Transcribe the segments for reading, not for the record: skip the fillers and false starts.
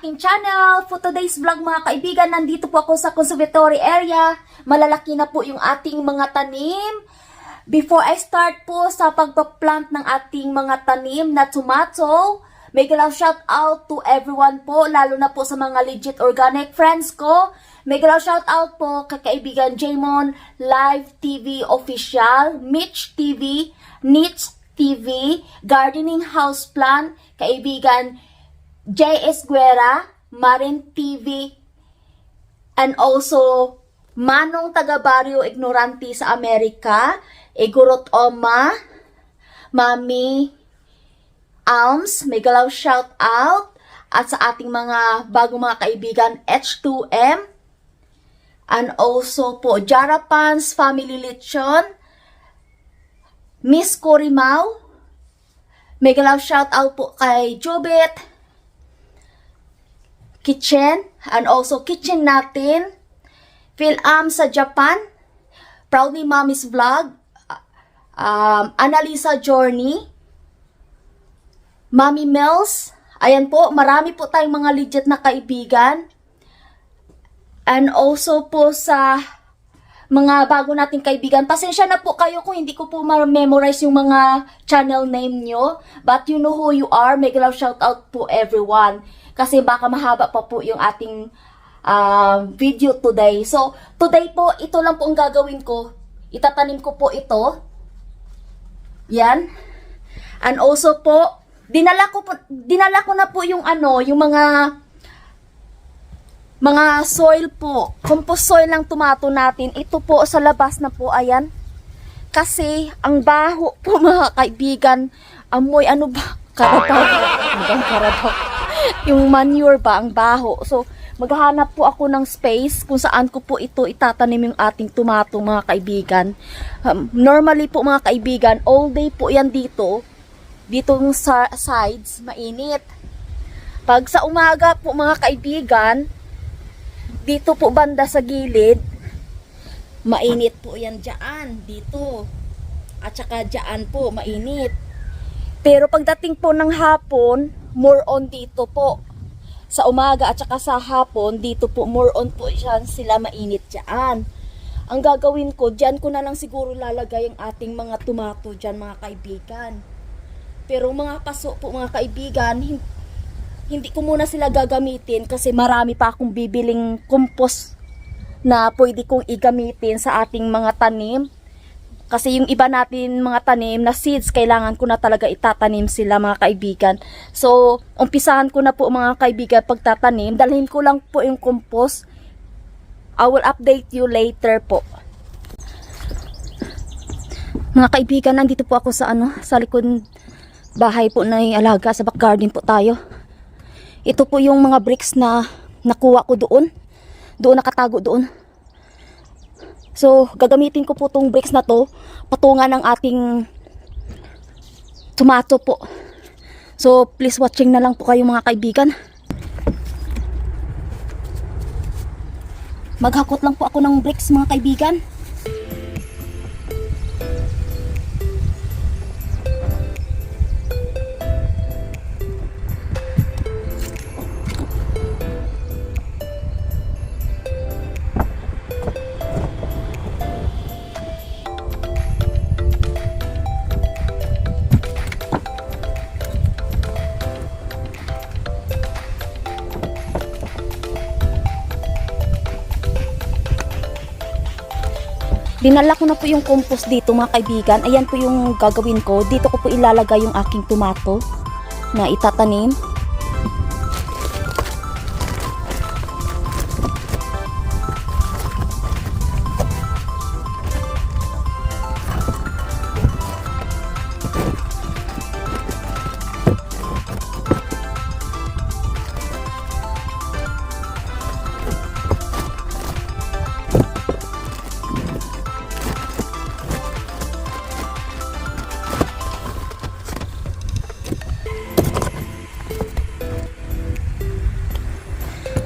aking channel. For today's vlog mga kaibigan, nandito po ako sa conservatory area. Malalaki na po yung ating mga tanim. Before I start po sa pagpa-plant ng ating mga tanim na tomato, may galaw shout out to everyone po, lalo na po sa mga legit organic friends ko. May galaw shout out po kay kaibigan Jaymon Live TV Official, Mitch TV, Nitch TV, Gardening House Plan, kaibigan J.S. Guerra, Marin TV, and also Manong taga Barrio Ignorante sa Amerika, Igorot Oma, Mami Alms, may galaw shout out, at sa ating mga bagong mga kaibigan H2M, and also po Jarapans Family Lechon, Miss Corimao, may galaw shout out po kay Jubit Kitchen, and also Kitchen Natin, Phil-Am sa Japan, Proudly Mommy's Vlog, Annalisa Journey, Mommy Mills. Ayan po, marami po tayong mga legit na kaibigan. And also po sa mga bago nating kaibigan, pasensya na po kayo kung hindi ko po ma-memorize yung mga channel name nyo. But you know who you are. May galaw shout out po everyone. Kasi baka mahaba pa po yung ating video today. So, today po, ito lang po ang gagawin ko. Itatanim ko po ito. Yan. And also po, dinala ko na po yung yung mga soil po. Compost soil ng tomato natin. Ito po sa labas na po, ayan. Kasi, ang baho po mga kaibigan. Amoy, ano ba? Karabaw. Hanggang karabaw. Yung manure ba, ang baho. So, maghahanap po ako ng space kung saan ko po ito itatanim yung ating tomato mga kaibigan. Normally po mga kaibigan, all day po yan dito. Dito sa sides, mainit. Pag sa umaga po mga kaibigan, dito po banda sa gilid, mainit po yan dyan, dito. At saka dyan po, mainit. Pero pagdating po ng hapon, more on dito po. Sa umaga at saka sa hapon, dito po more on po dyan sila mainit dyan. Ang gagawin ko, dyan ko na lang siguro lalagay ang ating mga tomato dyan mga kaibigan. Pero mga paso po mga kaibigan, hindi ko muna sila gagamitin kasi marami pa akong bibiling compost na pwede kong igamitin sa ating mga tanim. Kasi yung iba natin mga tanim na seeds, kailangan ko na talaga itatanim sila mga kaibigan. So, umpisahan ko na po mga kaibigan pagtatanim. Dalhin ko lang po yung compost. I will update you later po. Mga kaibigan, nandito po ako sa sa likod bahay po na alaga, sa back garden po tayo. Ito po yung mga bricks na nakuha ko doon. Doon nakatago doon. So, gagamitin ko po itong bricks na to patungan ng ating tomato po. So, please watching na lang po kayo mga kaibigan. Maghakot lang po ako ng bricks mga kaibigan. Dinala ko na po yung compost dito mga kaibigan. Ayan po yung gagawin ko. Dito ko po ilalagay yung aking tomato na itatanim.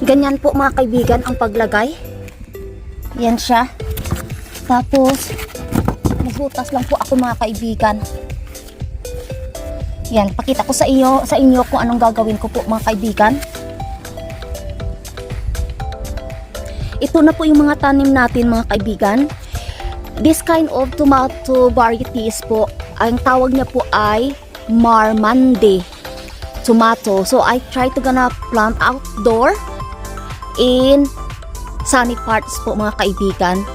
Ganyan po mga kaibigan ang paglagay. Yan siya. Tapos, maghutas lang po ako mga kaibigan. Yan, pakita ko sa inyo kung anong gagawin ko po mga kaibigan. ito na po yung mga tanim natin mga kaibigan. This kind of tomato varieties po, ang tawag niya po ay Marmande tomato. So I try to gonna plant outdoor in sunny parts po mga kaibigan.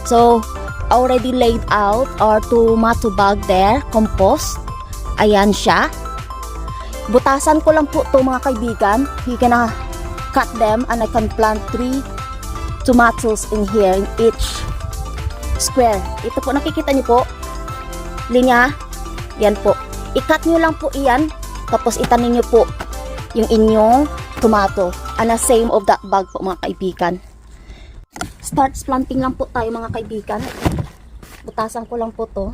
So already laid out our tomato bag there, compost. Ayan siya. Butasan ko lang po to mga kaibigan. You gonna cut them and I can plant 3 tomatoes in here in each square. Ito po nakikita niyo po, linya. Yan po. I-cut nyo lang po iyan. Tapos itanim nyo po yung inyong tomato. And the same of that bag po mga kaibigan. Start planting lang po tayo mga kaibigan. Butasan ko lang po to.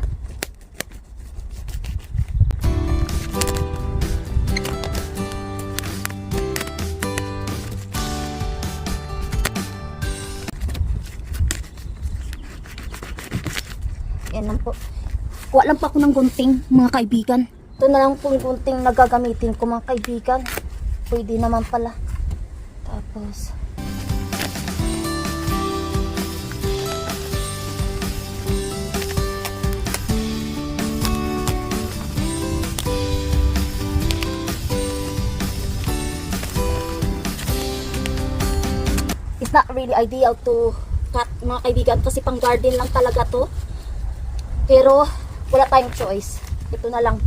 Yan lang po. Kuha lang pa ako ng gunting mga kaibigan. Ito na lang po yung gunting na gagamitin ko mga kaibigan. Pwede naman pala. Tapos it's not really ideal to cut mga kaibigan kasi pang garden lang talaga to. Pero wala tayong choice. Ito na lang.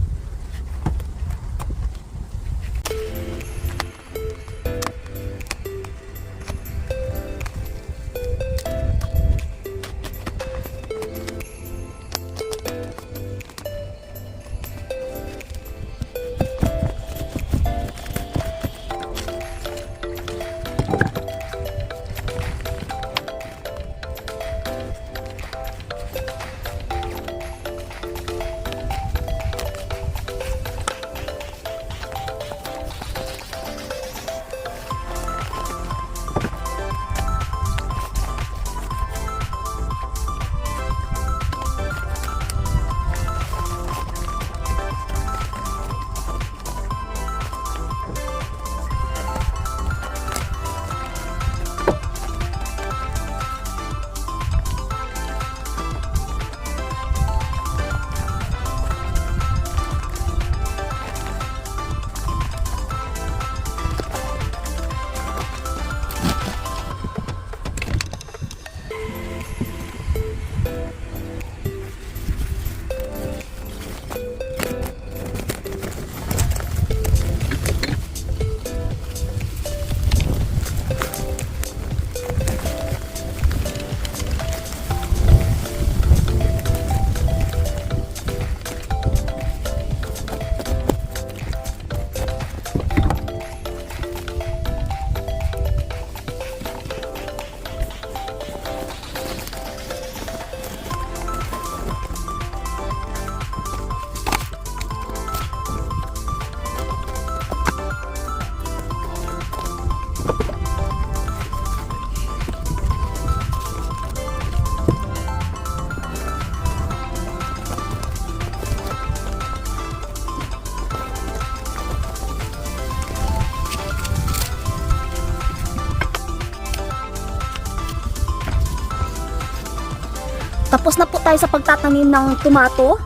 Tapos na po tayo sa pagtatanim ng tomato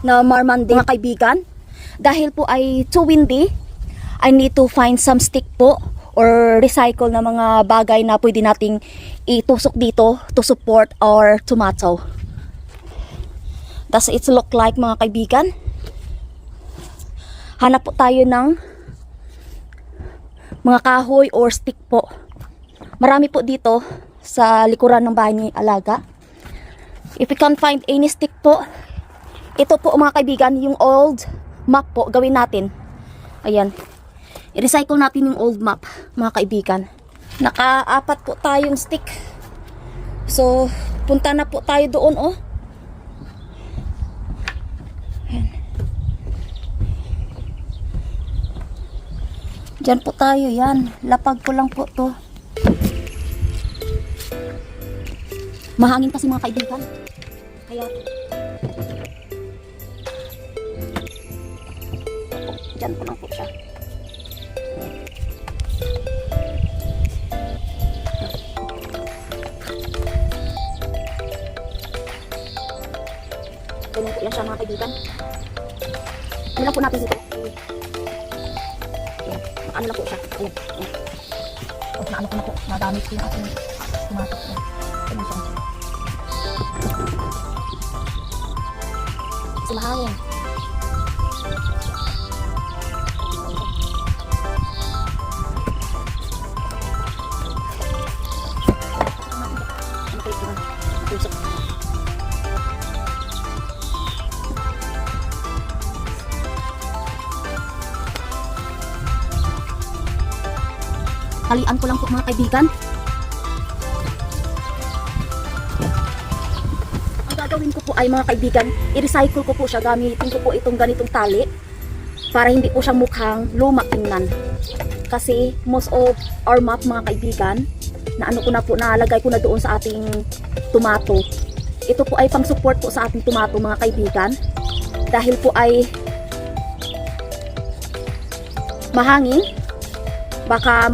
na Marmande mga kaibigan. Dahil po ay too windy, I need to find some stick po or recycle na mga bagay na pwede nating itusok dito to support our tomato. Does it look like mga kaibigan? Hanap po tayo ng mga kahoy or stick po. Marami po dito sa likuran ng bahay ni Alaga. If we can't find any stick po, ito po mga kaibigan, yung old map po, gawin natin. Ayan. I-recycle natin yung old map, mga kaibigan. Naka-apat po tayong stick. So, punta na po tayo doon, oh. Ayan. Diyan po tayo, yan. Lapag ko lang po to. Mahangin kasi mga kaibigan. Kaya dyan po lang po siya. Ganyan po yan siya mga kaibigan. Ano lang po natin dito? Ayan. Ano lang po siya? Ayan. Ayan. O, naano ko na po. Madamit po yung ating tomato. Ayan. Ganyan siya. Kasi mahangin. Halian ko lang po mga kaibigan. Ang gagawin ko po ay mga kaibigan, i-recycle ko po siya, gamitin ko po itong ganitong tali para hindi po siyang mukhang luma tingnan. Kasi most of our map mga kaibigan, na ano ko na po, nalagay ko na doon sa ating tomato. Ito po ay pang support po sa ating tomato mga kaibigan. Dahil po ay mahangin, baka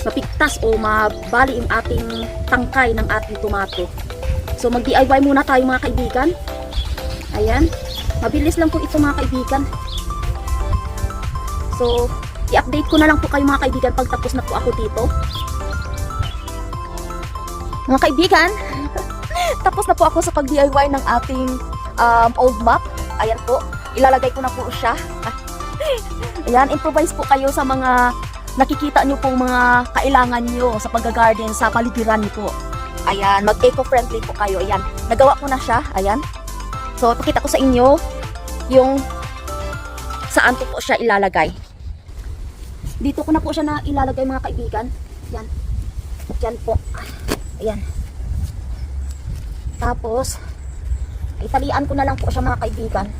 mapiktas o mabali yung ating tangkay ng ating tomato. So mag DIY muna tayo mga kaibigan. Ayan, mabilis lang po ito mga kaibigan. So i-update ko na lang po kayo mga kaibigan pag tapos na po ako dito. Mga kaibigan, tapos na po ako sa pag DIY ng ating old map. Ayan po, ilalagay ko na po siya. Ayan, improvise po kayo sa mga nakikita nyo pong mga kailangan nyo sa pag-garden sa paligiran nyo po. Ayan, mag-eco-friendly po kayo. Ayan, nagawa ko na siya. Ayan. So, pakita ko sa inyo yung saan ko po siya ilalagay. Dito ko na po siya na ilalagay mga kaibigan. Ayan. Ayan po. Ayan. Tapos, italian ko na lang po siya mga kaibigan.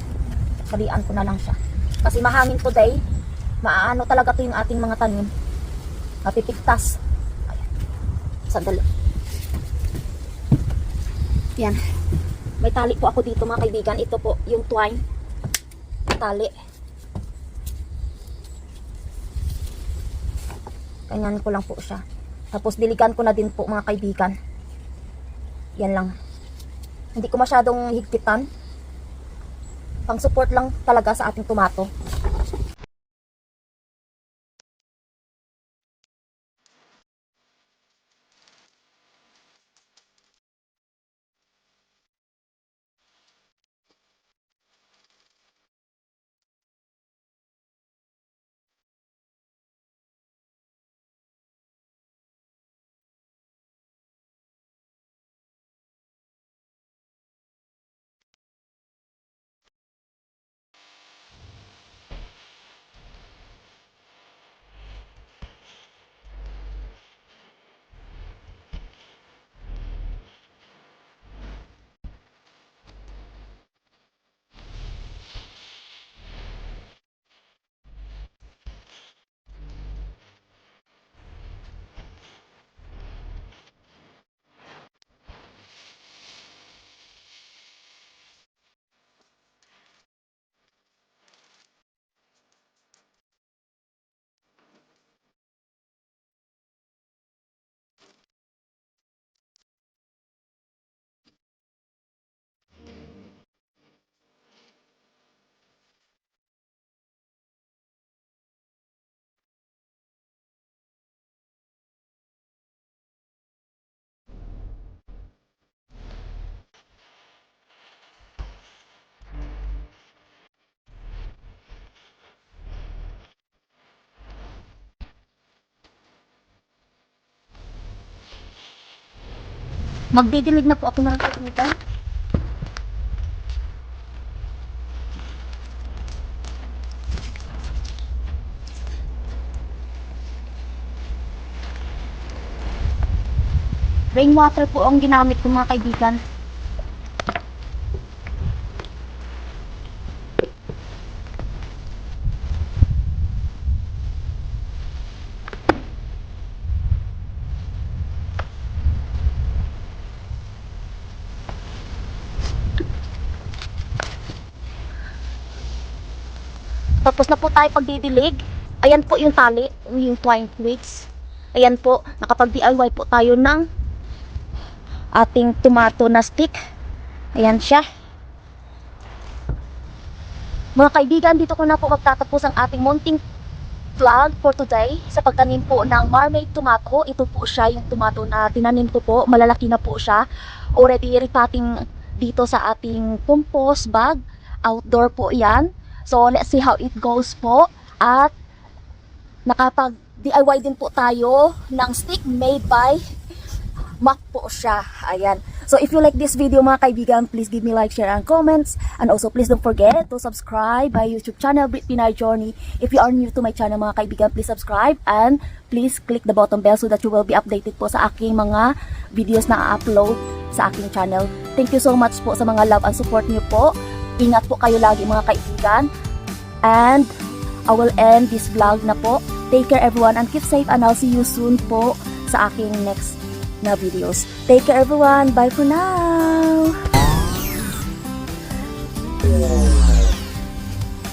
Italian ko na lang siya. Kasi mahangin today. Maano talaga to yung ating mga tanim. Mapipigtas. Ayan. Sandali. Yan. May tali po ako dito mga kaibigan. Ito po yung twine. Tali. Ganyan ko lang po siya. Tapos diligan ko na din po mga kaibigan. Yan lang. Hindi ko masyadong higpitan. Pang support lang talaga sa ating tomato. Magdidilig na po ako ng kaibigan. Rainwater po ang ginamit ko mga kaibigan. Tapos na po tayo pagdidilig. Ayan po yung tali, yung twine twigs. Ayan po, nakapag-DIY po tayo ng ating tomato na stick. Ayan siya. Mga kaibigan, dito ko na po magtatapos ang ating munting vlog for today sa pagtanim po ng marmite tomato. Ito po siya yung tomato na tinanim ko po. Malalaki na po siya. Already repotting dito sa ating compost bag. Outdoor po yan. So let's see how it goes po. At nakapag DIY din po tayo ng stick made by Mac po siya. Ayan. So if you like this video mga kaibigan, please give me like, share, and comments. And also please don't forget to subscribe my YouTube channel, Brit Pinay Journey. If you are new to my channel mga kaibigan, please subscribe and please click the button bell so that you will be updated po sa aking mga videos na upload sa aking channel. Thank you so much po sa mga love and support niyo po. Ingat po kayo lagi mga kaibigan. And I will end this vlog na po. Take care everyone and keep safe, and I'll see you soon po sa aking next na videos. Take care everyone. Bye for now.